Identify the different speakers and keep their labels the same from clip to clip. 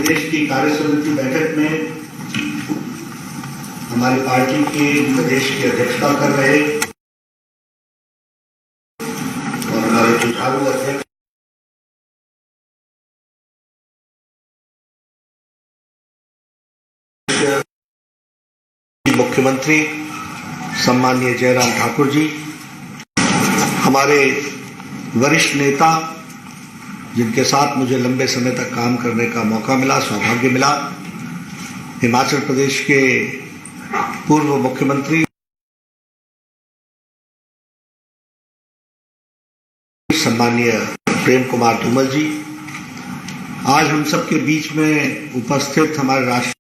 Speaker 1: प्रदेश की कार्य समिति बैठक में हमारी पार्टी के प्रदेश की अध्यक्षता कर रहे और हमारे जुझारू अध्यक्ष मुख्यमंत्री सम्माननीय जयराम ठाकुर जी, हमारे वरिष्ठ नेता जिनके साथ मुझे लंबे समय तक काम करने का मौका मिला, सौभाग्य मिला, हिमाचल प्रदेश के पूर्व मुख्यमंत्री सम्माननीय प्रेम कुमार धूमल जी, आज हम सबके बीच में उपस्थित हमारे राष्ट्र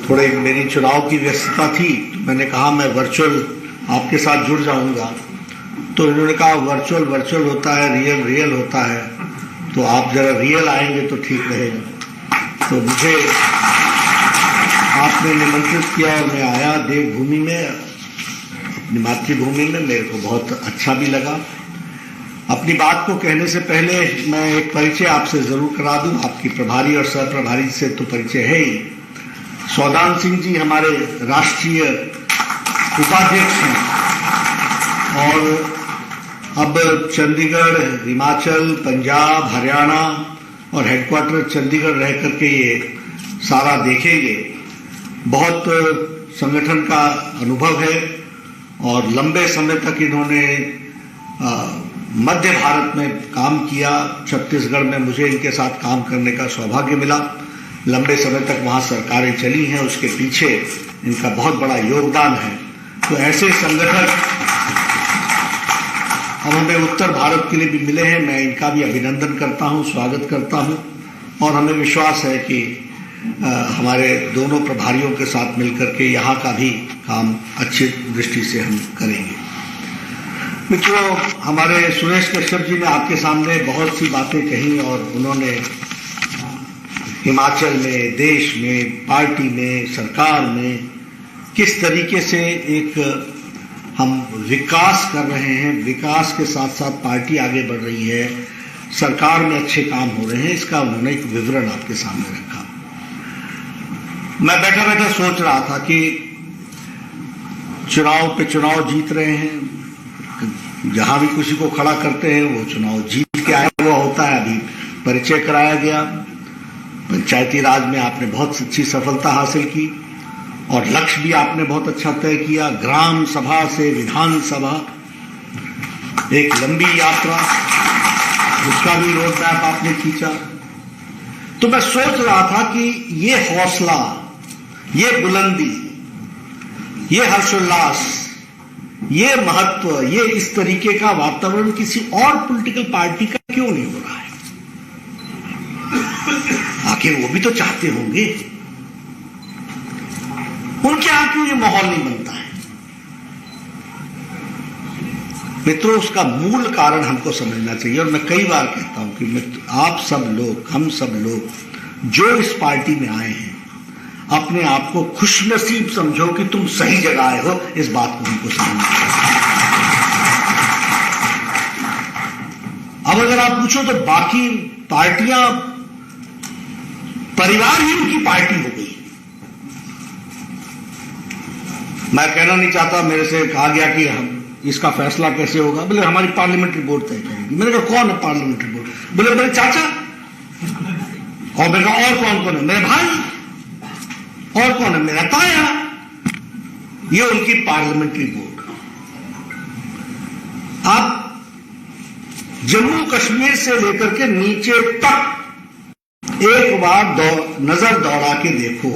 Speaker 1: थोड़े मेरी चुनाव की व्यस्तता थी, तो मैंने कहा मैं वर्चुअल आपके साथ जुड़ जाऊंगा। तो इन्होंने कहा वर्चुअल होता है, रियल होता है, तो आप जरा रियल आएंगे तो ठीक रहेगा। तो मुझे आपने निमंत्रित किया और मैं आया देवभूमि में, अपनी मातृभूमि में। मेरे को बहुत अच्छा भी लगा। अपनी बात को कहने से पहले मैं एक परिचय आपसे जरूर करा दूं। आपकी प्रभारी और सहप्रभारी से तो परिचय है ही। सौदान सिंह जी हमारे राष्ट्रीय उपाध्यक्ष हैं और अब चंडीगढ़, हिमाचल, पंजाब, हरियाणा और हेडक्वार्टर चंडीगढ़ रह करके ये सारा देखेंगे। बहुत संगठन का अनुभव है और लंबे समय तक इन्होंने मध्य भारत में काम किया। छत्तीसगढ़ में मुझे इनके साथ काम करने का सौभाग्य मिला। लंबे समय तक वहां सरकारें चली हैं, उसके पीछे इनका बहुत बड़ा योगदान है। तो ऐसे संगठन अब हमें उत्तर भारत के लिए भी मिले हैं। मैं इनका भी अभिनंदन करता हूं, स्वागत करता हूं और हमें विश्वास है कि हमारे दोनों प्रभारियों के साथ मिलकर के यहाँ का भी काम अच्छी दृष्टि से हम करेंगे। मित्रों, हमारे सुरेश कश्यप जी ने आपके सामने बहुत सी बातें कही और उन्होंने हिमाचल में, देश में, पार्टी में, सरकार में किस तरीके से एक हम विकास कर रहे हैं, विकास के साथ साथ पार्टी आगे बढ़ रही है, सरकार में अच्छे काम हो रहे हैं, इसका उन्होंने एक विवरण आपके सामने रखा। मैं बैठा बैठा सोच रहा था कि चुनाव पे चुनाव जीत रहे हैं, जहां भी किसी को खड़ा करते हैं वो चुनाव जीत के आया हुआ होता है। अभी परिचय कराया गया। पंचायती राज में आपने बहुत अच्छी सफलता हासिल की और लक्ष्य भी आपने बहुत अच्छा तय किया। ग्राम सभा से विधानसभा, एक लंबी यात्रा, उसका भी रोड मैप आपने खींचा। तो मैं सोच रहा था कि ये हौसला, ये बुलंदी, ये हर्षोल्लास, ये महत्व, ये इस तरीके का वातावरण किसी और पॉलिटिकल पार्टी का क्यों नहीं हो रहा है? आखिर वो भी तो चाहते होंगे। उनके यहां क्यों ये माहौल नहीं बनता है? मित्रों, उसका मूल कारण हमको समझना चाहिए। और मैं कई बार कहता हूं कि आप सब लोग, हम सब लोग जो इस पार्टी में आए हैं, अपने आप को खुशनसीब समझो कि तुम सही जगह आए हो। इस बात को हमको समझना चाहिए। अब अगर आप पूछो तो बाकी पार्टियां परिवार ही उनकी पार्टी हो गई। मैं कहना नहीं चाहता, मेरे से कहा गया कि हम इसका फैसला कैसे होगा। बोले हमारी पार्लियामेंट्री बोर्ड तय करेगी। मैंने कहा कौन है पार्लियामेंट्री बोर्ड? बोले मेरे चाचा। और मैंने कहा और कौन कौन है? मेरे भाई। और कौन है? मेरा ताया। ये उनकी पार्लियामेंट्री बोर्ड। आप जम्मू कश्मीर से लेकर के नीचे तक एक बार नजर दौड़ा के देखो,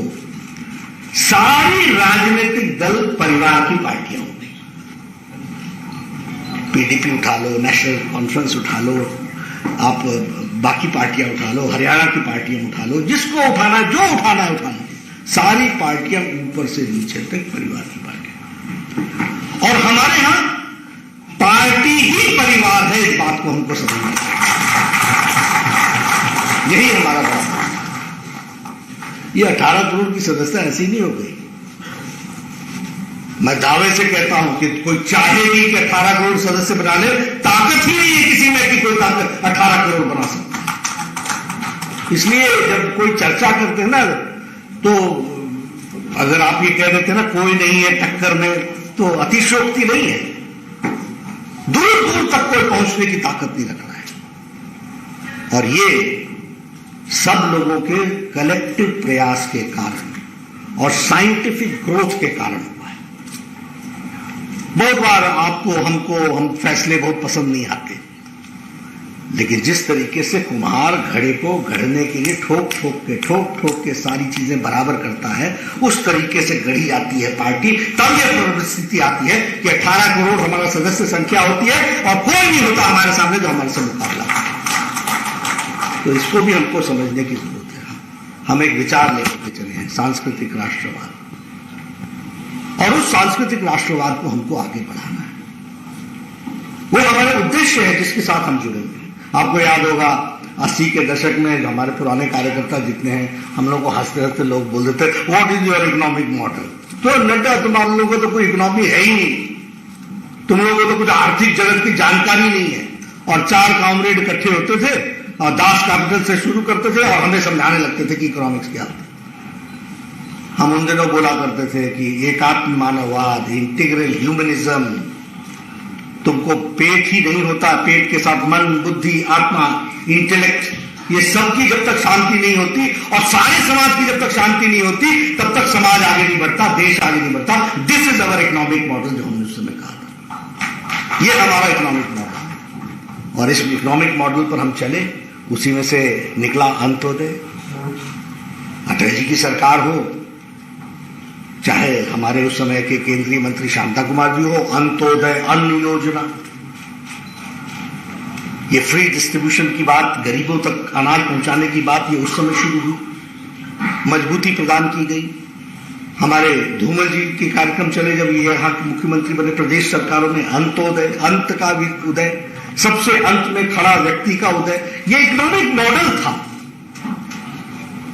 Speaker 1: सारी राजनीतिक दल परिवार की पार्टियां होंगी। पीडीपी उठा लो, नेशनल कॉन्फ्रेंस उठा लो, आप बाकी पार्टियां उठा लो, हरियाणा की पार्टियां उठा लो, जिसको उठाना है, जो उठाना है उठा लो। सारी पार्टियां ऊपर से नीचे तक परिवार की पार्टियां। और हमारे यहां पार्टी ही परिवार है। इस बात को हमको समझना चाहिए। यही हमारा बात है। ये 18 करोड़ की सदस्यता ऐसी नहीं हो गई। मैं दावे से कहता हूं कि कोई चाहे भी कि 18 करोड़ सदस्य बना ले, ताकत ही नहीं है किसी में कि कोई ताकत 18 करोड़ बना सकता। इसलिए जब कोई चर्चा करते हैं ना, तो अगर आप ये कह देते हैं ना कोई नहीं है टक्कर में, तो अतिशयोक्ति नहीं है। दूर दूर तक कोई पहुंचने की ताकत नहीं रखना है। और ये सब लोगों के कलेक्टिव प्रयास के कारण और साइंटिफिक ग्रोथ के कारण हुआ है। बहुत बार आपको, हमको, हम फैसले बहुत पसंद नहीं आते, लेकिन जिस तरीके से कुम्हार घड़े को गढ़ने के लिए ठोक ठोक के सारी चीजें बराबर करता है, उस तरीके से गढ़ी जाती है पार्टी। तब यह परिस्थिति आती है कि 18 करोड़ हमारा सदस्य संख्या होती है और कोई नहीं होता हमारे सामने जो हमारे से मुकाबला करता है। तो इसको भी हमको समझने की जरूरत है। हम एक विचार लेकर के चले हैं, सांस्कृतिक राष्ट्रवाद, और उस सांस्कृतिक राष्ट्रवाद को हमको आगे बढ़ाना है। वो हमारे उद्देश्य है जिसके साथ हम जुड़ेंगे। आपको याद होगा 80 के दशक में जो हमारे पुराने कार्यकर्ता जितने हैं, हम लोग को हंसते हंसते लोग बोल देते, what is your economic model? तो नड्डा, तुम्हारे लोगों को तो कोई इकोनॉमी है ही नहीं, तुम लोगों को तो कुछ आर्थिक जगत की जानकारी नहीं है। और 4 कॉमरेड इकट्ठे होते थे और दास कैपिटल से शुरू करते थे और हमें समझाने लगते थे कि इकोनॉमिक्स क्या होता है। हम उन दिनों बोला करते थे कि एकात्म मानववाद, इंटीग्रल ह्यूमनिज्म, तुमको पेट ही नहीं होता, पेट के साथ मन, बुद्धि, आत्मा, इंटेलेक्ट, ये सबकी जब तक शांति नहीं होती और सारे समाज की जब तक शांति नहीं होती, तब तक समाज आगे नहीं बढ़ता, देश आगे नहीं बढ़ता। This is our economic model, जो हमने उस समय कहा था। ये हमारा इकोनॉमिक मॉडल है और इस इकोनॉमिक मॉडल पर हम चले। उसी में से निकला अंत्योदय। अटल जी की सरकार हो, चाहे हमारे उस समय के केंद्रीय मंत्री शांता कुमार जी हो, अंत्योदय अन्न योजना, ये फ्री डिस्ट्रीब्यूशन की बात, गरीबों तक अनाज पहुंचाने की बात, ये उस समय शुरू हुई, मजबूती प्रदान की गई। हमारे धूमल जी के कार्यक्रम चले, जब ये यहाँ के मुख्यमंत्री बने, प्रदेश सरकारों में अंत्योदय, अंत का भी उदय, सबसे अंत में खड़ा व्यक्ति का उदय, ये इकोनॉमिक मॉडल था।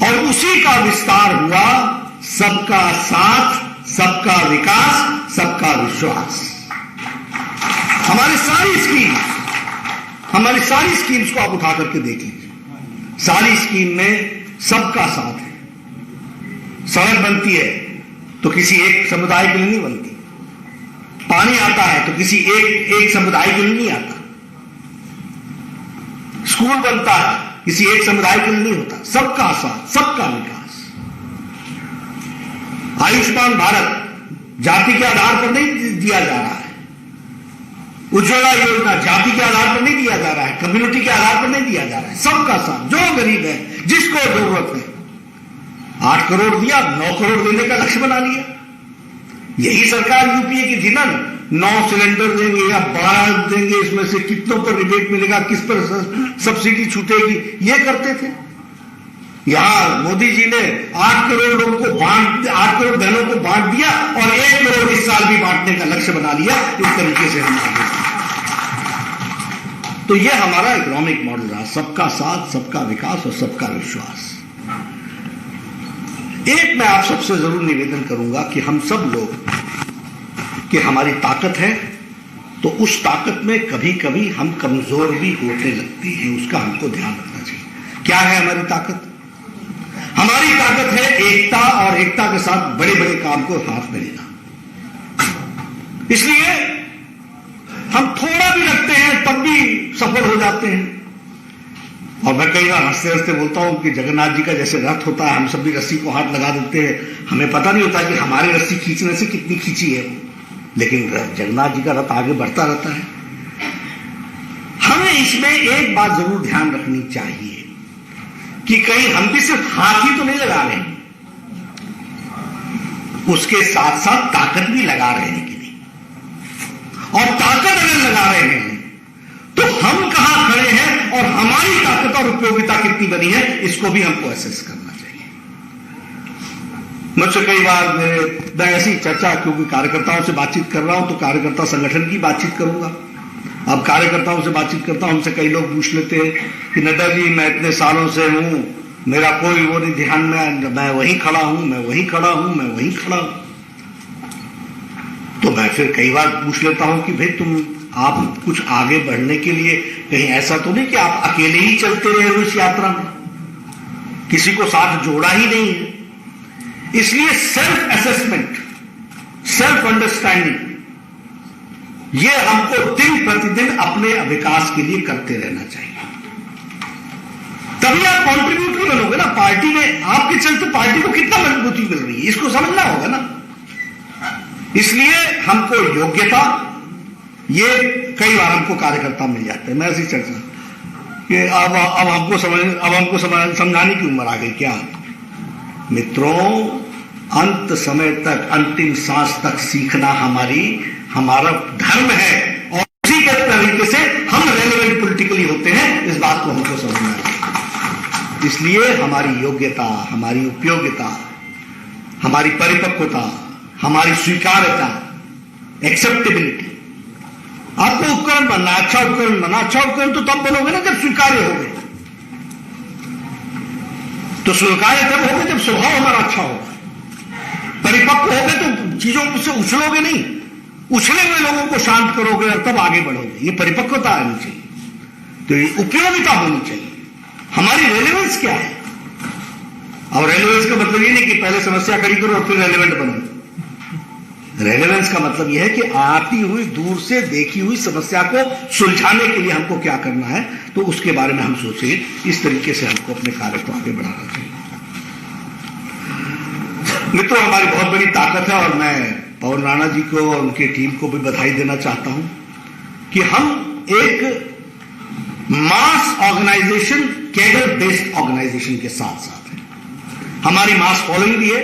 Speaker 1: और उसी का विस्तार हुआ, सबका साथ, सबका विकास, सबका विश्वास। हमारी सारी स्कीम्स को आप उठा करके देख लीजिए। सारी स्कीम में सबका साथ है। सड़क बनती है तो किसी एक समुदाय के लिए नहीं बनती, पानी आता है तो किसी एक समुदाय के लिए नहीं आता, स्कूल बनता है किसी एक समुदाय के लिए नहीं होता, सबका साथ, सबका विकास। आयुष्मान भारत जाति के आधार पर नहीं दिया जा रहा है, उज्ज्वला योजना जाति के आधार पर नहीं दिया जा रहा है, कम्युनिटी के आधार पर नहीं दिया जा रहा है, सबका साथ। जो गरीब है, जिसको जरूरत है, 8 करोड़ दिया, 9 करोड़ देने का लक्ष्य बना लिया। यही सरकार यूपीए की थी ना, 9 सिलेंडर देंगे या 12 देंगे, इसमें से कितनों पर रिबेट मिलेगा, किस पर सब्सिडी छूटेगी, ये करते थे। यहां मोदी जी ने 8 करोड़ लोगों को 8 करोड़ बहनों को बांट दिया और 1 करोड़ इस साल भी बांटने का लक्ष्य बना लिया। इस तरीके से हम आगे तो ये हमारा इकोनॉमिक मॉडल रहा, सबका साथ, सबका विकास और सबका विश्वास। एक मैं आप सबसे जरूर निवेदन करूंगा कि हम सब लोग कि हमारी ताकत है, तो उस ताकत में कभी कभी हम कमजोर भी होने लगते हैं, उसका हमको ध्यान रखना चाहिए। क्या है हमारी ताकत? हमारी ताकत है एकता, और एकता के साथ बड़े बड़े काम को हाथ में लेना। इसलिए हम थोड़ा भी लगते हैं तब भी सफल हो जाते हैं। और मैं कई बार हंसते हंसते बोलता हूं कि जगन्नाथ जी का जैसे रथ होता है, हम सब भी रस्सी को हाथ लगा देते हैं, हमें पता नहीं होता कि हमारी रस्सी खींचने से कितनी खींची है, लेकिन जगन्नाथ जी का रथ आगे बढ़ता रहता है। हमें इसमें एक बात जरूर ध्यान रखनी चाहिए कि कहीं हम भी सिर्फ हाथ ही तो नहीं लगा रहे हैं, उसके साथ साथ ताकत भी लगा रहे हैं कि नहीं। और ताकत अगर लगा रहे हैं तो हम कहां खड़े हैं और हमारी ताकत और उपयोगिता कितनी बनी है, इसको भी हमको असेस करना चाहिए। मुझसे कई बार मैं ऐसी चर्चा, क्योंकि कार्यकर्ताओं से बातचीत कर रहा हूं तो कार्यकर्ता संगठन की बातचीत करूंगा। अब कार्यकर्ताओं से बातचीत करता हूं, हमसे कई लोग पूछ लेते हैं कि नड्डा जी मैं इतने सालों से हूं, मेरा कोई वो नहीं ध्यान में, मैं वहीं खड़ा हूं, मैं वहीं खड़ा हूं, मैं वहीं खड़ा हूं। तो मैं फिर कई बार पूछ लेता हूं कि भाई आप कुछ आगे बढ़ने के लिए कहीं ऐसा तो नहीं कि आप अकेले ही चलते रहे हो इस यात्रा में, किसी को साथ जोड़ा ही नहीं है। इसलिए सेल्फ असेसमेंट, सेल्फ अंडरस्टैंडिंग, ये हमको दिन प्रतिदिन अपने विकास के लिए करते रहना चाहिए। तभी आप कॉन्ट्रीब्यूटरी बनोगे ना। पार्टी में आपके चलते पार्टी को कितना मजबूती मिल रही है, इसको समझना होगा ना। इसलिए हमको योग्यता, ये कई बार हमको कार्यकर्ता मिल जाते हैं। मैं ऐसी चर्चा कि अब हमको समझाने की उम्र आ गई क्या? मित्रों, अंत समय तक, अंतिम सांस तक सीखना हमारा धर्म है, और उसी के तरीके से हम रेलेवेंट पॉलिटिकली होते हैं, इस बात को हमको समझना है। इसलिए हमारी योग्यता, हमारी उपयोगिता, हमारी परिपक्वता, हमारी स्वीकार्यता, एक्सेप्टेबिलिटी, आपको उपकरण बनना, अच्छा उपकरण बनना। अच्छा उपकरण तो तब बनोगे ना जब स्वीकार्य हो गए। तो स्वीकार्य तब होगा जब स्वभाव हमारा अच्छा होगा। परिपक्व हो गए तो चीजों से उछलोगे नहीं, उछले हुए लोगों को शांत करोगे और तब आगे बढ़ोगे। ये परिपक्वता आनी चाहिए, तो ये उपयोगिता होनी चाहिए। हमारी रेलेवेंस क्या है? और रेलेवेंस का मतलब ये नहीं कि पहले समस्या खड़ी करो और फिर रेलेवेंट बनो। रेलेवेंस का मतलब यह है कि आती हुई, दूर से देखी हुई समस्या को सुलझाने के लिए हमको क्या करना है, तो उसके बारे में हम सोचें। इस तरीके से हमको अपने कार्य को आगे बढ़ाना चाहिए। मित्रों, हमारी बहुत बड़ी ताकत है, और मैं पवन राणा जी को और उनकी टीम को भी बधाई देना चाहता हूं कि हम एक मास ऑर्गेनाइजेशन, कैडर बेस्ड ऑर्गेनाइजेशन के साथ साथ है। हमारी मास फॉलोइंग भी है।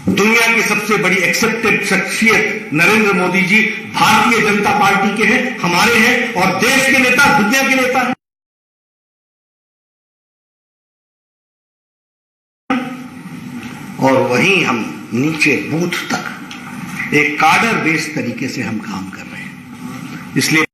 Speaker 1: दुनिया की सबसे बड़ी एक्सेप्टेड शख्सियत नरेंद्र मोदी जी भारतीय जनता पार्टी के हैं, हमारे हैं, और देश के नेता, दुनिया के नेता हैं। और वहीं हम नीचे बूथ तक एक काडर बेस्ड तरीके से हम काम कर रहे हैं। इसलिए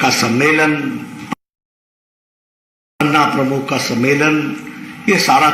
Speaker 1: का सम्मेलन, पन्ना प्रमुख का सम्मेलन, ये सारा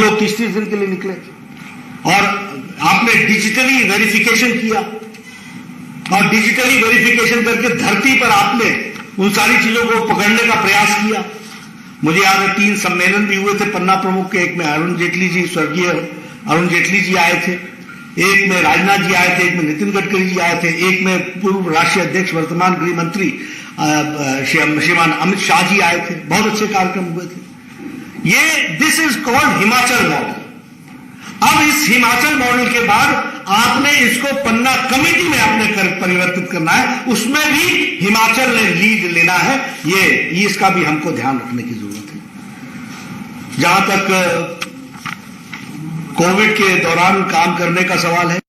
Speaker 1: लोग 30-30 दिन के लिए निकले और आपने डिजिटली वेरिफिकेशन किया और डिजिटली वेरिफिकेशन करके धरती पर आपने उन सारी चीजों को पकड़ने का प्रयास किया। मुझे याद है 3 सम्मेलन भी हुए थे पन्ना प्रमुख के। एक में अरुण जेटली जी, स्वर्गीय अरुण जेटली जी आए थे, एक में राजनाथ जी आए थे, एक में नितिन गडकरी जी आए थे, एक में पूर्व राष्ट्रीय अध्यक्ष वर्तमान गृह मंत्री श्रीमान अमित शाह जी आए थे। बहुत अच्छे कार्यक्रम हुए थे। This is called Himachal model. अब इस हिमाचल मॉडल के बाद आपने इसको पन्ना कमेटी में आपने परिवर्तित करना है, उसमें भी हिमाचल ने लीड लेना है। ये इसका भी हमको ध्यान रखने की जरूरत है। जहां तक कोविड के दौरान काम करने का सवाल है,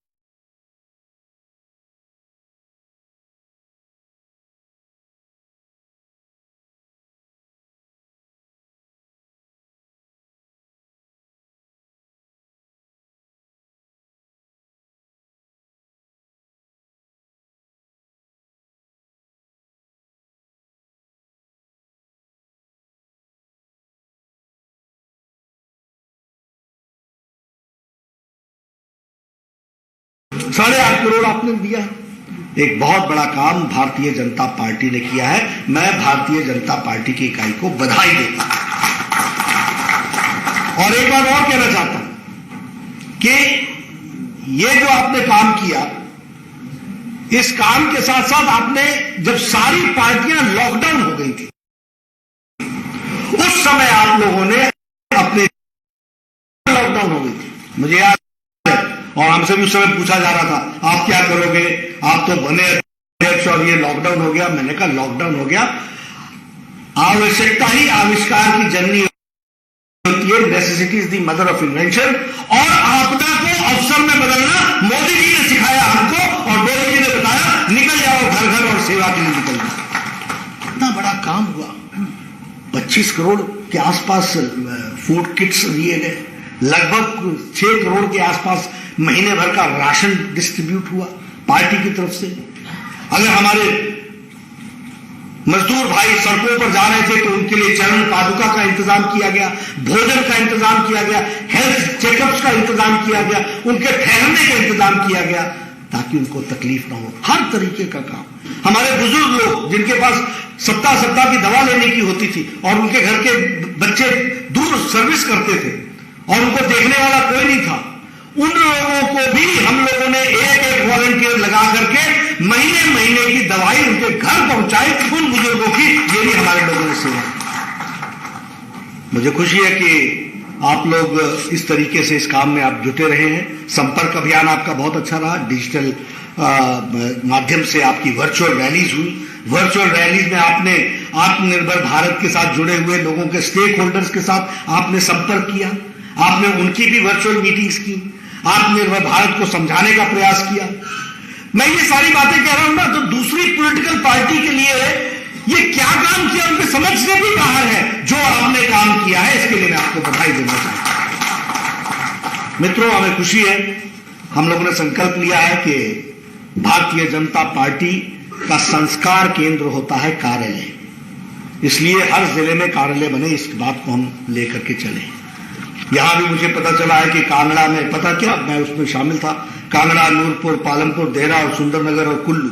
Speaker 1: ₹8.5 करोड़ आपने दिया है। एक बहुत बड़ा काम भारतीय जनता पार्टी ने किया है। मैं भारतीय जनता पार्टी की इकाई को बधाई देता हूं। और एक बात और कहना चाहता हूं कि ये जो आपने काम किया, इस काम के साथ साथ आपने, जब सारी पार्टियां लॉकडाउन हो गई थी, उस समय आप लोगों ने अपने, लॉकडाउन हो गई थी, मुझे याद, और हमसे भी उस समय पूछा जा रहा था आप क्या करोगे, आप तो बने अध्यक्ष और ये लॉकडाउन हो गया। मैंने कहा लॉकडाउन हो गया, आवश्यकता ही आविष्कार की जननी होती है। Necessity is the mother of invention. और आपदा को अवसर में बदलना मोदी जी ने सिखाया हमको, और मोदी जी ने बताया निकल जाओ घर घर और सेवा के लिए निकल जाओ। इतना बड़ा काम हुआ। 25 करोड़ के आसपास फूड किट्स दिए गए, लगभग 6 करोड़ के आसपास महीने भर का राशन डिस्ट्रीब्यूट हुआ पार्टी की तरफ से। अगर हमारे मजदूर भाई सड़कों पर जा रहे थे तो उनके लिए चरण पादुका का इंतजाम किया गया, भोजन का इंतजाम किया गया, हेल्थ चेकअप्स का इंतजाम किया गया, उनके ठहरने का इंतजाम किया गया ताकि उनको तकलीफ ना हो। हर तरीके का काम। हमारे बुजुर्ग लोग जिनके पास सप्ताह की दवा लेने की होती थी और उनके घर के बच्चे दूर सर्विस करते थे और उनको देखने वाला कोई नहीं था, उन लोगों को भी हम लोगों ने एक वॉलंटियर लगा करके महीने की दवाई उनके घर पहुंचाई। उन बुजुर्गों की ये भी हमारे लोगों ने सेवा। मुझे खुशी है कि आप लोग इस तरीके से इस काम में आप जुटे रहे हैं। संपर्क अभियान आपका बहुत अच्छा रहा। डिजिटल माध्यम से आपकी वर्चुअल रैलीज हुई। वर्चुअल रैलीज में आपने आत्मनिर्भर भारत के साथ जुड़े हुए लोगों के, स्टेक होल्डर्स के साथ आपने संपर्क किया। आपने उनकी भी वर्चुअल मीटिंग्स की, आत्मनिर्भर भारत को समझाने का प्रयास किया। मैं ये सारी बातें कह रहा हूं ना, तो दूसरी पॉलिटिकल पार्टी के लिए ये क्या काम किया उनके समझ से भी बाहर है। जो आपने काम किया है इसके लिए मैं आपको बधाई देना चाहता हूं। मित्रों, हमें खुशी है, हम लोगों ने संकल्प लिया है कि भारतीय जनता पार्टी का संस्कार केंद्र होता है कार्यालय। इसलिए हर जिले में कार्यालय बने, इस बात को हम लेकर के चले। यहां भी मुझे पता चला है कि कांगड़ा में, पता क्या, मैं उसमें शामिल था, कांगड़ा, नूरपुर, पालमपुर, देहरा और सुंदरनगर और कुल्लू,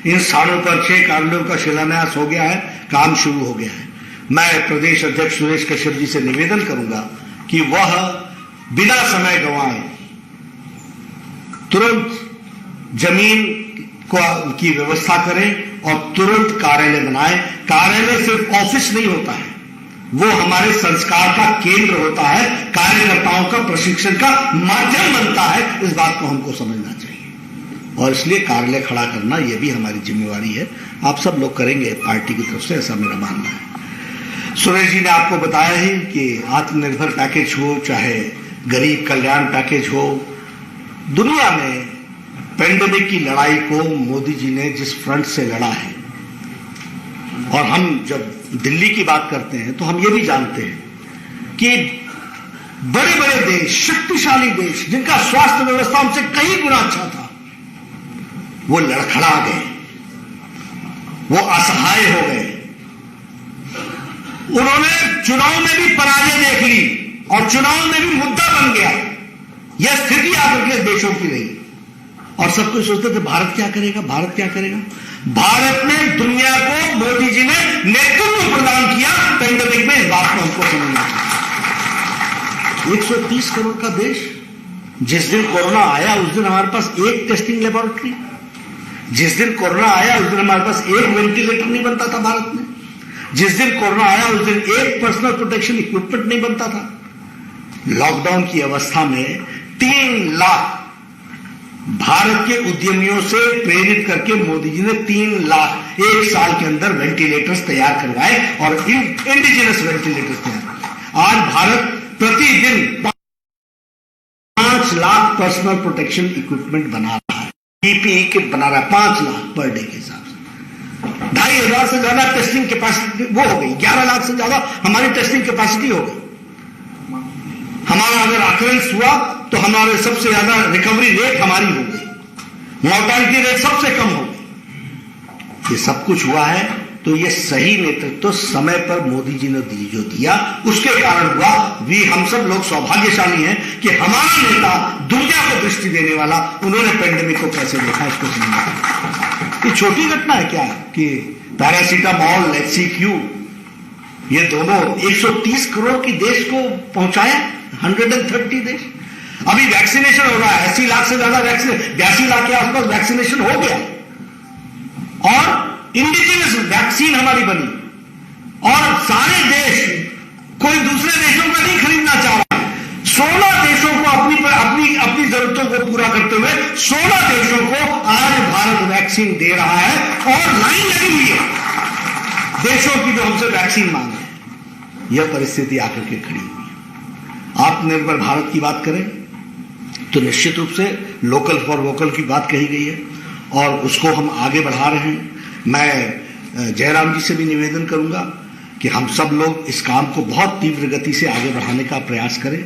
Speaker 1: इन स्थानों पर 6 कार्यालयों का शिलान्यास हो गया है, काम शुरू हो गया है। मैं प्रदेश अध्यक्ष सुरेश कश्यप जी से निवेदन करूंगा कि वह बिना समय गंवाए तुरंत जमीन की व्यवस्था करें और तुरंत कार्यालय बनाएं। कार्यालय सिर्फ ऑफिस नहीं होता है, वो हमारे संस्कार का केंद्र होता है, कार्यकर्ताओं का प्रशिक्षण का माध्यम बनता है। इस बात को हमको समझना चाहिए और इसलिए कार्यालय खड़ा करना यह भी हमारी जिम्मेवारी है। आप सब लोग करेंगे पार्टी की तरफ से, ऐसा मेरा मानना है। सुरेश जी ने आपको बताया ही कि आत्मनिर्भर पैकेज हो चाहे गरीब कल्याण पैकेज हो, दुनिया में पेंडेमिक की लड़ाई को मोदी जी ने जिस फ्रंट से लड़ा है, और हम जब दिल्ली की बात करते हैं तो हम ये भी जानते हैं कि बड़े बड़े देश, शक्तिशाली देश, जिनका स्वास्थ्य व्यवस्था हमसे कई गुना अच्छा था, वो लड़खड़ा गए, वो असहाय हो गए। उन्होंने चुनाव में भी पराजय देख ली और चुनाव में भी मुद्दा बन गया। यह स्थिति आकर के देशों की रही और सब कुछ सोचते थे भारत क्या करेगा, भारत क्या करेगा। भारत ने दुनिया को, मोदी जी ने नेतृत्व प्रदान किया पेंडेमिक में। इस बात को हमको समझना चाहिए। 130 करोड़ का देश, जिस दिन कोरोना आया उस दिन हमारे पास एक टेस्टिंग लेबोरेटरी, जिस दिन कोरोना आया उस दिन हमारे पास एक वेंटिलेटर नहीं बनता था भारत में, जिस दिन कोरोना आया उस दिन एक पर्सनल प्रोटेक्शन इक्विपमेंट नहीं बनता था। लॉकडाउन की अवस्था में 3 लाख भारत के उद्यमियों से प्रेरित करके मोदी जी ने 3 लाख एक साल के अंदर वेंटिलेटर्स तैयार करवाए और इंडिजिनस वेंटिलेटर्स तैयार। आज भारत प्रतिदिन 5 लाख पर्सनल प्रोटेक्शन इक्विपमेंट बना रहा है, पीपीई किट बना रहा है 5 लाख पर डे के हिसाब से। 2,500 से ज्यादा टेस्टिंग कैपेसिटी वो हो गई, 11 लाख से ज्यादा हमारी टेस्टिंग कैपेसिटी हो गई। हमारा अगर आकलन हुआ तो हमारे सबसे ज्यादा रिकवरी रेट हमारी हो गई, मॉर्टेलिटी रेट सबसे कम हो गई। ये सब कुछ हुआ है तो ये सही नेतृत्व समय पर मोदी जी ने जो दिया उसके कारण हुआ। हम सब लोग सौभाग्यशाली हैं कि हमारा नेता दुनिया को दृष्टि देने वाला, उन्होंने पेंडेमिक को कैसे देखा इसको समझना। ये छोटी घटना है क्या कि पैरासीटामोल, HCQ, ये दोनों 130 करोड़ की देश को पहुंचाया, 130 देश। अभी वैक्सीनेशन हो रहा है, 80 लाख से ज्यादा वैक्सीन, 82 लाख के आसपास वैक्सीनेशन हो गया और इंडिजिनस वैक्सीन हमारी बनी और सारे देश कोई दूसरे देशों का नहीं खरीदना चाह रहा। 16 देशों को अपनी जरूरतों को पूरा करते हुए 16 देशों को आज भारत वैक्सीन दे रहा है और लाइन लगी हुई है देशों की जो हमसे वैक्सीन मांग रहे हैं। यह परिस्थिति आकर के खड़ी हुई है। आत्मनिर्भर भारत की बात करें तो निश्चित रूप से लोकल फॉर वोकल की बात कही गई है और उसको हम आगे बढ़ा रहे हैं। मैं जयराम जी से भी निवेदन करूंगा कि हम सब लोग इस काम को बहुत तीव्र गति से आगे बढ़ाने का प्रयास करें।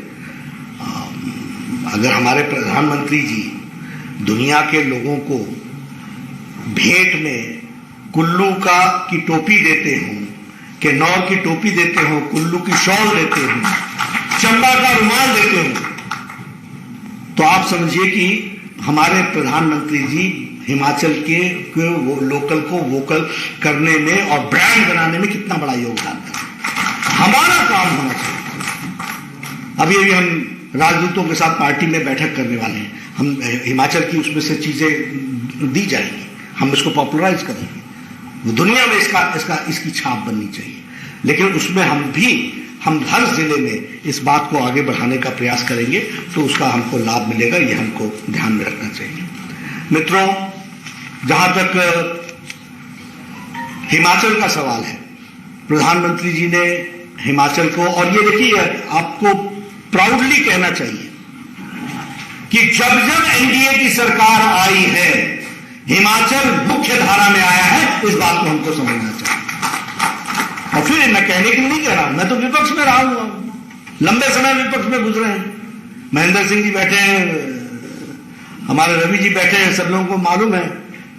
Speaker 1: अगर हमारे प्रधानमंत्री जी दुनिया के लोगों को भेंट में कुल्लू की टोपी देते हों, किन्नौर की टोपी देते हों, कुल्लू की शॉल देते हों, चंबा का रुमाल देते हों, तो आप समझिए कि हमारे प्रधानमंत्री जी हिमाचल के लोकल को वोकल करने में और ब्रांड बनाने में कितना बड़ा योगदान है। हमारा काम होना चाहिए। अभी हम राजदूतों के साथ पार्टी में बैठक करने वाले हैं। हम हिमाचल की उसमें से चीजें दी जाएंगी, हम इसको पॉपुलराइज करेंगे, दुनिया में इसकी छाप बननी चाहिए। लेकिन उसमें हम हर जिले में इस बात को आगे बढ़ाने का प्रयास करेंगे तो उसका हमको लाभ मिलेगा। ये हमको ध्यान में रखना चाहिए। मित्रों, जहां तक हिमाचल का सवाल है, प्रधानमंत्री जी ने हिमाचल को, और ये देखिए आपको प्राउडली कहना चाहिए कि जब जब एनडीए की सरकार आई है हिमाचल मुख्य धारा में आया है। इस बात को हमको समझना चाहिए। और फिर मैं कहने के लिए नहीं कह रहा हूं, मैं तो विपक्ष में रहा हुआ हूं, लंबे समय विपक्ष में गुजरे हैं। महेंद्र सिंह जी बैठे हैं, हमारे रवि जी बैठे हैं, सब लोगों को मालूम है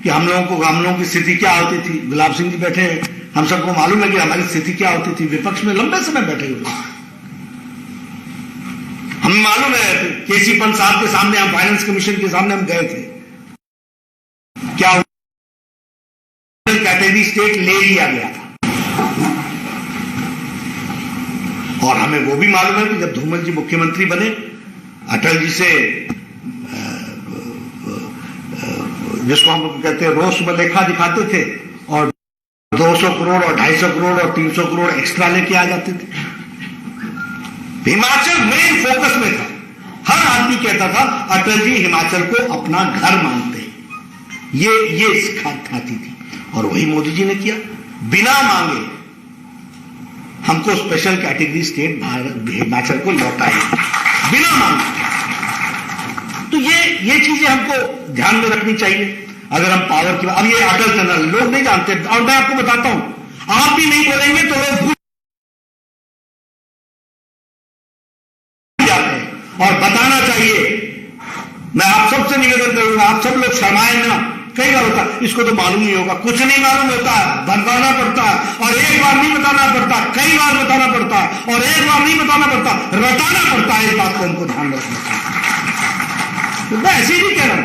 Speaker 1: कि हम लोगों की स्थिति क्या होती थी। गुलाब सिंह जी बैठे हैं, हम सबको मालूम है कि हमारी स्थिति क्या होती थी। विपक्ष में लंबे समय बैठे हुए, हमें मालूम है केसी पंत साहब के सामने, हम फाइनेंस कमीशन के सामने हम गए थे, क्या कैटेगरी स्टेट ले लिया गया था। और हमें वो भी मालूम है कि जब धूमल जी मुख्यमंत्री बने, अटल जी से जिसको हम कहते हैं रोष में लेखा दिखाते थे और 200 करोड़ और 250 करोड़ और 300 करोड़ एक्स्ट्रा लेके आ जाते थे। हिमाचल मेन फोकस में था। हर आदमी कहता था अटल जी हिमाचल को अपना घर मानते हैं। ये खाती थी और वही मोदी जी ने किया। बिना मांगे हमको स्पेशल कैटेगरी स्टेट हिमाचल को लौटाई, बिना मांगे। तो ये चीजें हमको ध्यान में रखनी चाहिए। अगर हम पावर की, अब ये अटल टनल लोग नहीं जानते, और मैं आपको बताता हूं, आप भी नहीं बोलेंगे तो लोग भूल जाते हैं। और बताना चाहिए, मैं आप सबसे निवेदन करूंगा, आप सब लोग शर्माए ना। कई बार होता है इसको तो मालूम नहीं होगा, कुछ नहीं मालूम होता, बताना पड़ता है। और एक बार नहीं बताना पड़ता, कई बार बताना पड़ता है। और एक बार नहीं बताना पड़ता, रटाना हमको ध्यान रखना चाहिए। तो मैं ऐसे ही नहीं कह रहा हूं,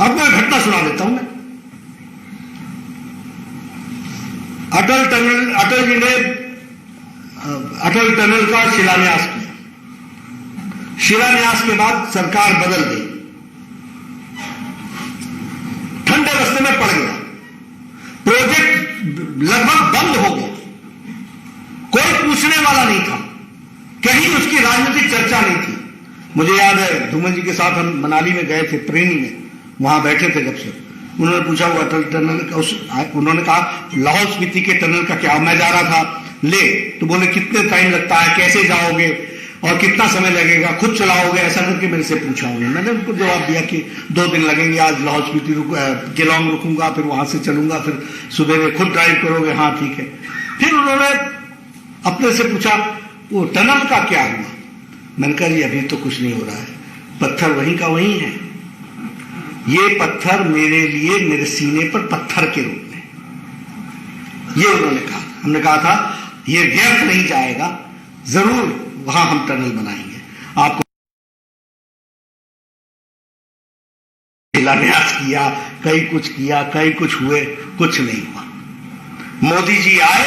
Speaker 1: आपको एक घटना सुना देता हूं मैं। अटल जी ने अटल टनल का शिलान्यास किया। शिलान्यास के बाद सरकार बदल गई, ठंडे रास्ते में पड़ गया, प्रोजेक्ट लगभग बंद हो गया, कोई पूछने वाला नहीं था, कहीं उसकी राजनीतिक चर्चा नहीं थी। मुझे याद है धूमन जी के साथ हम मनाली में गए थे, प्रेनी में, वहां बैठे थे जब से, उन्होंने पूछा वो अटल टनल का, उन्होंने कहा लाहौल स्पीति के टनल का क्या, मैं जा रहा था ले, तो बोले कितने टाइम लगता है, कैसे जाओगे और कितना समय लगेगा, खुद चलाओगे, ऐसा करके मेरे से पूछा उन्होंने। मैंने उनको जवाब दिया कि 2 दिन लगेंगे, आज लाहौल स्पीति केलोंग रुकूंगा, फिर वहां से चलूंगा, फिर सुबह में खुद ड्राइव करोगे, हाँ ठीक है। फिर उन्होंने अपने से पूछा वो टनल का क्या हुआ। मैंने कहा जी अभी तो कुछ नहीं हो रहा है, पत्थर वहीं का वहीं है, ये पत्थर मेरे लिए मेरे सीने पर पत्थर के रूप में, ये उन्होंने कहा। हमने कहा था ये व्यर्थ नहीं जाएगा, जरूर वहां हम टनल बनाएंगे। आपको शिलान्यास किया, कई कुछ किया, कई कुछ हुए, कुछ नहीं हुआ। मोदी जी आए,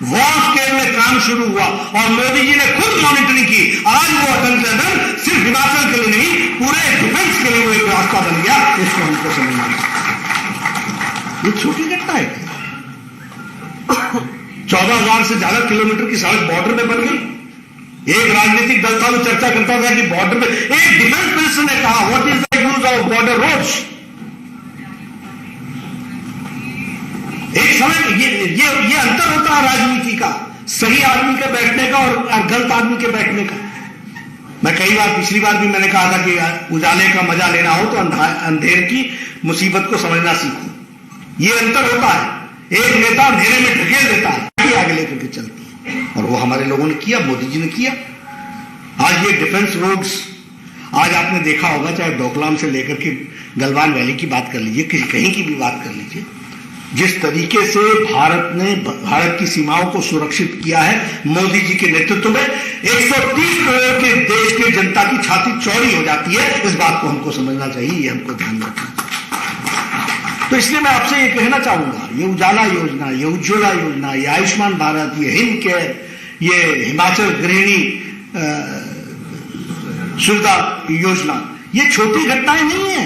Speaker 1: वॉर स्केल में काम शुरू हुआ और मोदी जी ने खुद मॉनिटरिंग की। आज वो अटल टनल सिर्फ हिमाचल के लिए नहीं, पूरे डिफेंस के लिए वो एक रास्ता बन गया, इसको हमको समझना चाहिए। ये छोटी घटना है, 14,000 से ज्यादा किलोमीटर की सड़क बॉर्डर में बन गई। एक राजनीतिक दल था वो चर्चा करता था कि बॉर्डर में, एक डिफेंस मिनिस्टर ने कहा what is the use of border roads. एक समय ये अंतर होता है राजनीति का, सही आदमी के बैठने का और गलत आदमी के बैठने का। मैं कई बार, पिछली बार भी मैंने कहा था कि उजाले का मजा लेना हो तो अंधेर की मुसीबत को समझना सीखो। ये अंतर होता है, एक नेता अंधेरे में ढकेल देता है, आगे लेकर के चलती है, और वो हमारे लोगों ने किया, मोदी जी ने किया। आज ये डिफेंस रोड्स, आज आपने देखा होगा, चाहे डोकलाम से लेकर के गलवान वैली की बात कर लीजिए, किसी कहीं की भी बात कर लीजिए, जिस तरीके से भारत की सीमाओं को सुरक्षित किया है मोदी जी के नेतृत्व में, 130 करोड़ के देश के जनता की छाती चौड़ी हो जाती है। इस बात को हमको समझना चाहिए, ये हमको ध्यान रखना चाहिए। तो इसलिए मैं आपसे ये कहना चाहूंगा, ये उजाला योजना, ये उज्ज्वला योजना, ये आयुष्मान भारत, ये हिंद केयर, ये हिमाचल गृहिणी सुविधा योजना, ये छोटी घटनाएं नहीं है,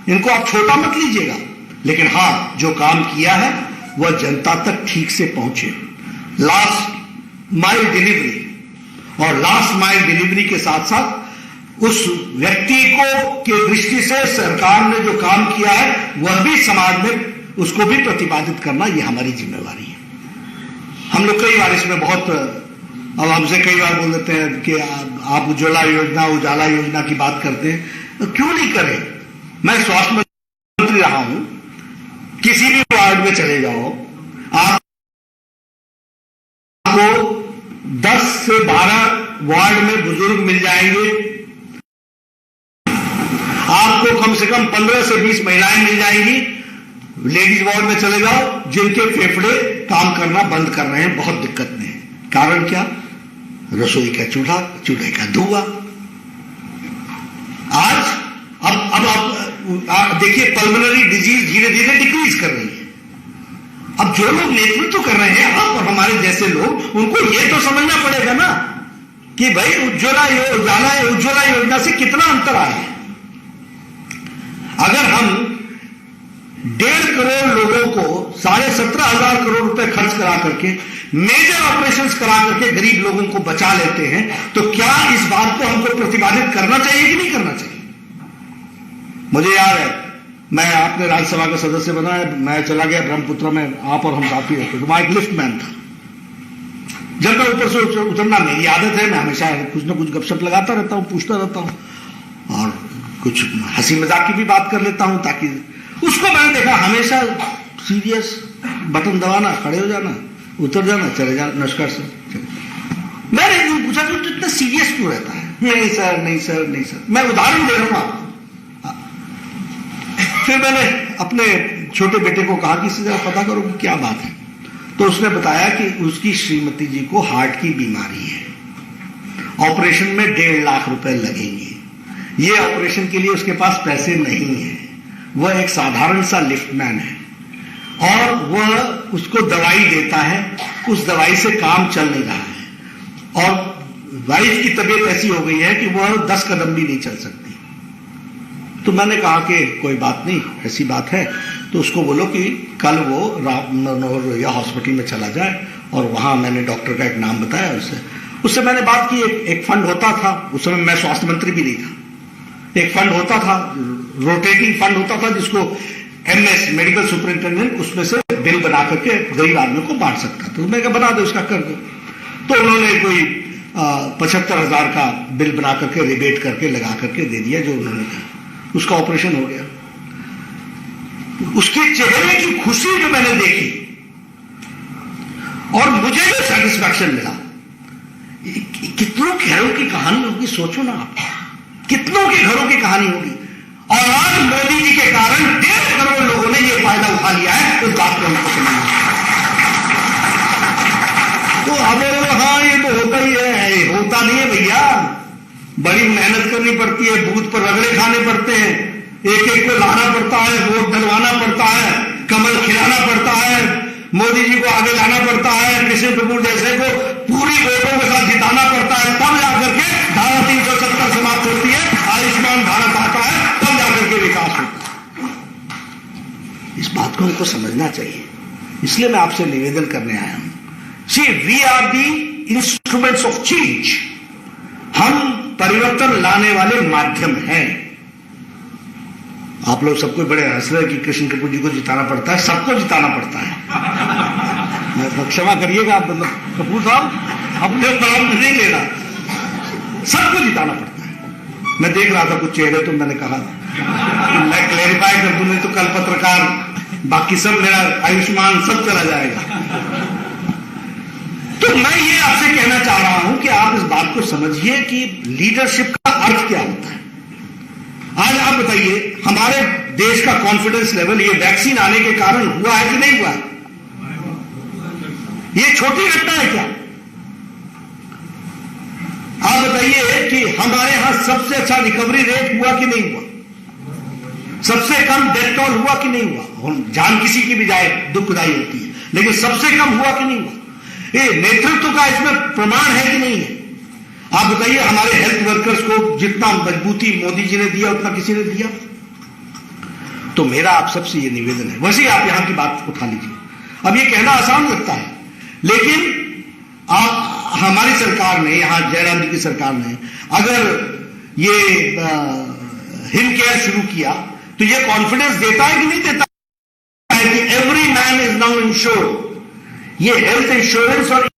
Speaker 1: इनको आप छोटा मत लीजिएगा, लेकिन हां जो काम किया है वह जनता तक ठीक से पहुंचे। लास्ट माइल डिलीवरी, और लास्ट माइल डिलीवरी के साथ साथ उस व्यक्ति को के दृष्टि से सरकार ने जो काम किया है वह भी समाज में उसको भी प्रतिपादित करना, ये हमारी जिम्मेवारी है। हम लोग कई बार इसमें बहुत, अब हमसे कई बार बोल देते हैं कि आप उज्ज्वला योजना, उजाला योजना की बात करते हैं, तो क्यों नहीं करें। मैं स्वास्थ्य मंत्री रहा हूं, किसी भी वार्ड में चले जाओ, आपको 10 से 12 वार्ड में बुजुर्ग मिल जाएंगे, आपको कम से कम 15 से 20 महिलाएं मिल जाएंगी। लेडीज वार्ड में चले जाओ, जिनके फेफड़े काम करना बंद कर रहे हैं, बहुत दिक्कत में है। कारण क्या? रसोई का चूल्हा, चूल्हे का धुआं। आज अब आप देखिए, पल्मोनरी डिजीज धीरे धीरे डिक्रीज कर रही है। अब जो लोग नेतृत्व कर रहे हैं, आप और हमारे जैसे लोग, उनको ये तो समझना पड़ेगा ना कि भाई उज्ज्वला योजना से कितना अंतर आया है। अगर हम 1.5 करोड़ लोगों को 17,500 करोड़ रुपए खर्च करा करके, मेजर ऑपरेशंस करा करके गरीब लोगों को बचा लेते हैं, तो क्या इस बात को हमको प्रतिपादित करना चाहिए कि नहीं करना चाहिए? मुझे याद है, मैं आपने राज्यसभा का सदस्य बना है, मैं चला गया ब्रह्मपुत्र में, आप और हम साथी रहते, तो वहां एक लिफ्ट मैन था। जब मैं ऊपर से उतरना, मेरी आदत है, मैं हमेशा कुछ ना कुछ गपशप लगाता रहता हूं, पूछता रहता हूं और कुछ हंसी मजाक की भी बात कर लेता हूं, ताकि उसको मैंने देखा हमेशा सीरियस, बटन दबाना, खड़े हो जाना, उतर जाना, चले जाना, नमस्कार सर। मैंने एक दिन पूछा कि इतना सीरियस क्यों रहता है? नहीं सर, नहीं सर, नहीं सर। मैं उदाहरण दे रहा हूं। फिर मैंने अपने छोटे बेटे को कहा कि इससे जरा पता करो कि क्या बात है। तो उसने बताया कि उसकी श्रीमती जी को हार्ट की बीमारी है ऑपरेशन में 1.5 लाख रुपए लगेंगे। ये ऑपरेशन के लिए उसके पास पैसे नहीं है, वह एक साधारण सा लिफ्टमैन है और वह उसको दवाई देता है, उस दवाई से काम चल नहीं रहा है और वाइफ की तबीयत ऐसी हो गई है कि वह 10 कदम भी नहीं चल सकती। तो मैंने कहा कि कोई बात नहीं, ऐसी बात है तो उसको बोलो कि कल वो राम मनोहर या हॉस्पिटल में चला जाए, और वहां मैंने डॉक्टर का एक नाम बताया उससे मैंने बात की। एक फंड होता था, उस समय मैं स्वास्थ्य मंत्री भी नहीं था, एक फंड होता था, रोटेटिंग फंड होता था, जिसको MS मेडिकल सुपरिंटेंडेंट उसमें से बिल बना करके गरीब आदमी को बांट सकता था। तो मैं बना दो, इसका कर दो। तो उन्होंने कोई 75,000 का बिल बना करके रिबेट करके लगा करके दे दिया, जो उन्होंने कहा। उसका ऑपरेशन हो गया। उसके चेहरे की खुशी जो मैंने देखी और मुझे जो सेटिस्फैक्शन मिला, कितनों के घरों की कहानी होगी, सोचो ना आप, कितनों के घरों की कहानी होगी। और आज मोदी जी के कारण 1.5 करोड़ लोगों ने यह फायदा उठा लिया है, इस बात को हमको समझना। तो अब हाँ ये तो होता ही है, होता नहीं है भैया, बड़ी मेहनत करनी पड़ती है, बूथ पर रगड़े खाने पड़ते हैं, एक एक को लाना पड़ता है, वोट डलवाना पड़ता है, कमल खिलाना पड़ता है, मोदी जी को आगे लाना पड़ता है, कृष्ण कपूर जैसे को पूरी वोटों के साथ जिताना पड़ता है, तब जाकर के धारा 370 समाप्त होती है, आयुष्मान भारत आता है, तब जाकर के विकास होता है। इस बात को हमको समझना चाहिए, इसलिए मैं आपसे निवेदन करने आया हूं। See we are the instruments of change, हम परिवर्तन लाने वाले माध्यम हैं। आप लोग सबको बड़े हंस रहे कि कृष्ण कपूर जी को जिताना पड़ता है, सबको जिताना पड़ता है। क्षमा करिएगा कपूर साहब, अपने नाम नहीं लेना, सबको जिताना पड़ता है। मैं देख रहा था कुछ चेहरे, तो मैंने कहा मैं क्लेरिफाई कर दूं, नहीं तो कल पत्रकार बाकी सब मेरा आयुष्मान सब चला जाएगा। तो मैं ये आपसे कहना चाह रहा हूं कि आप इस बात को समझिए कि लीडरशिप का अर्थ क्या होता है। आज आप बताइए, हमारे देश का कॉन्फिडेंस लेवल ये वैक्सीन आने के कारण हुआ है कि नहीं हुआ? ये छोटी घटना है क्या? आप बताइए कि हमारे यहां सबसे अच्छा रिकवरी रेट हुआ कि नहीं हुआ? सबसे कम डेथ टोल हुआ कि नहीं हुआ? जान किसी की भी जाए दुखदाई होती है, लेकिन सबसे कम हुआ कि नहीं हुआ? ये नेतृत्व का इसमें प्रमाण है कि नहीं है? आप बताइए, हमारे हेल्थ वर्कर्स को जितना मजबूती मोदी जी ने दिया उतना किसी ने दिया? तो मेरा आप सबसे ये निवेदन है। वैसे आप यहां की बात उठा लीजिए। अब ये कहना आसान लगता है, लेकिन आप हमारी सरकार ने, यहां जयराम जी की सरकार ने अगर ये हिम केयर शुरू किया तो ये कॉन्फिडेंस देता है कि नहीं देता है कि every man is now insured. ये हेल्थ इंश्योरेंस और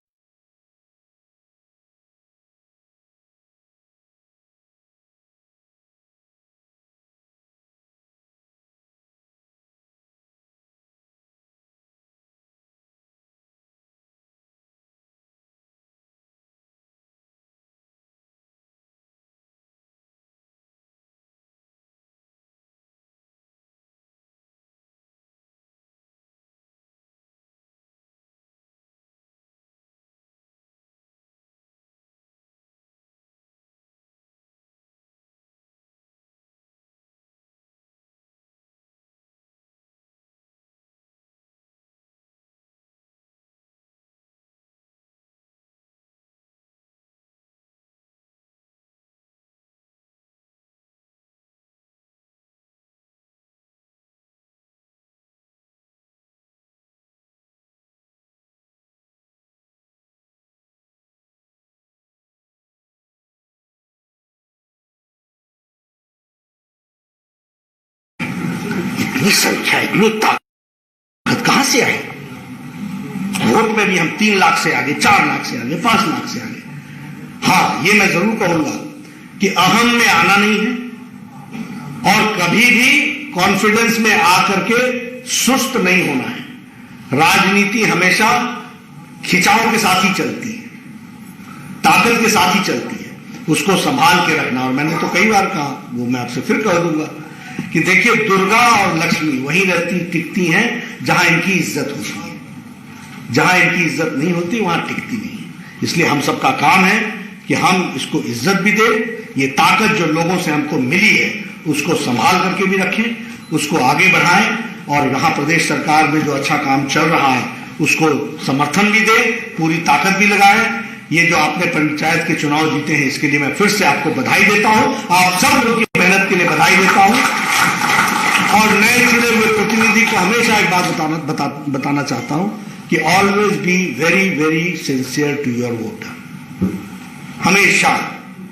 Speaker 1: इतनी संख्या, इतनी ताकत कहां से आई? वोट में भी हम 3 लाख से आगे, 4 लाख से आगे, 5 लाख से आगे। हां, ये मैं जरूर कहूंगा कि अहम में आना नहीं है और कभी भी कॉन्फिडेंस में आकर के सुस्त नहीं होना है। राजनीति हमेशा खिंचाव के साथ ही चलती है, ताकत के साथ ही चलती है, उसको संभाल के रखना। और मैंने तो कई बार कहा, वो मैं आपसे फिर कह दूंगा कि देखिए, दुर्गा और लक्ष्मी वहीं रहती टिकती हैं जहां इनकी इज्जत होती है, जहां इनकी इज्जत नहीं होती वहां टिकती नहीं है। इसलिए हम सबका काम है कि हम इसको इज्जत भी दें, ये ताकत जो लोगों से हमको मिली है उसको संभाल करके भी रखें, उसको आगे बढ़ाएं और यहाँ प्रदेश सरकार में जो अच्छा काम चल रहा है उसको समर्थन भी दें, पूरी ताकत भी लगाएं। ये जो आपने पंचायत के चुनाव जीते हैं इसके लिए मैं फिर से आपको बधाई देता हूं, आप सब लोगों की मेहनत के लिए बधाई देता हूं। और नए चुने हुए प्रतिनिधि को हमेशा एक बात बताना चाहता हूं कि always be very very sincere to your voter. हमेशा,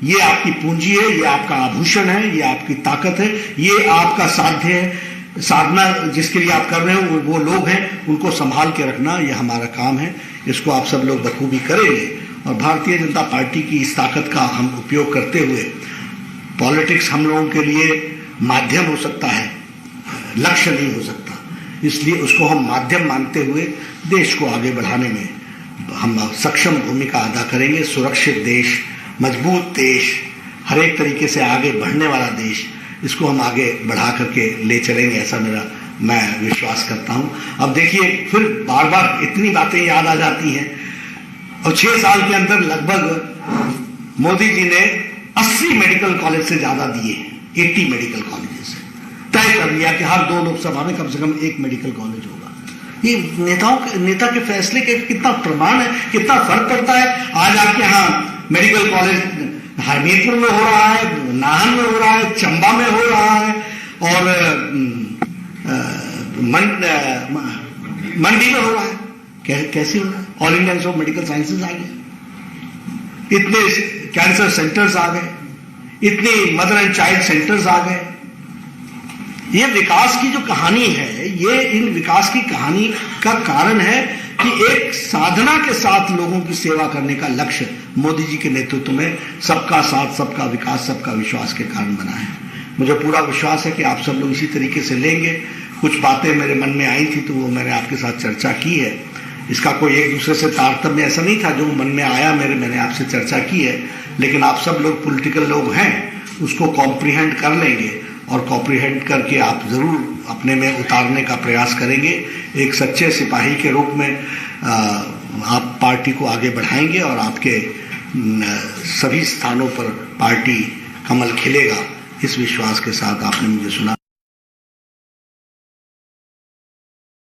Speaker 1: ये आपकी पूंजी है, ये आपका आभूषण है, ये आपकी ताकत है, ये आपका साध्य है, साधना जिसके लिए आप कर रहे हो वो लोग हैं, उनको संभाल के रखना ये हमारा काम है। इसको आप सब लोग बखूबी करेंगे और भारतीय जनता पार्टी की इस ताकत का हम उपयोग करते हुए, पॉलिटिक्स हम लोगों के लिए माध्यम हो सकता है, लक्ष्य नहीं हो सकता, इसलिए उसको हम माध्यम मानते हुए देश को आगे बढ़ाने में हम सक्षम भूमिका अदा करेंगे। सुरक्षित देश, मजबूत देश, हर एक तरीके से आगे बढ़ने वाला देश, इसको हम आगे बढ़ा करके ले चलेंगे, ऐसा मैं विश्वास करता हूं। अब देखिए, फिर बार बार इतनी बातें याद आ जाती हैं और 6 साल के अंदर लगभग मोदी जी ने 80 मेडिकल कॉलेज से ज्यादा दिए, 80 मेडिकल कॉलेजेस तय कर लिया कि हर 2 लोकसभा में कम से कम 1 मेडिकल कॉलेज होगा। ये नेता के फैसले के कितना प्रमाण है, कितना फर्क पड़ता है। आज आपके यहाँ मेडिकल कॉलेज हमीरपुर में हो रहा है, नाहन में हो रहा है, चंबा में हो रहा है और मंडी में हो रहा है। कैसे हो रहा है? All India Institute of Medical Sciences आ गए, इतने कैंसर सेंटर्स आ गए, इतनी मदर एंड चाइल्ड सेंटर्स आ गए। ये विकास की जो कहानी है, ये इन विकास की कहानी का कारण है कि एक साधना के साथ लोगों की सेवा करने का लक्ष्य मोदी जी के नेतृत्व में सबका साथ, सबका विकास, सबका विश्वास के कारण बना है। मुझे पूरा विश्वास है कि आप सब लोग इसी तरीके से लेंगे। कुछ बातें मेरे मन में आई थी तो वो मैंने आपके साथ चर्चा की है। इसका कोई एक दूसरे से तारतम्य ऐसा नहीं था, जो मन में आया मैंने आपसे चर्चा की है। लेकिन आप सब लोग पॉलिटिकल लोग हैं, उसको कॉम्प्रिहेंड कर लेंगे और कॉम्प्रिहेंड करके आप जरूर अपने में उतारने का प्रयास करेंगे। एक सच्चे सिपाही के रूप में आप पार्टी को आगे बढ़ाएंगे और आपके सभी स्थानों पर पार्टी कमल खिलेगा, इस विश्वास के साथ आपने मुझे सुना।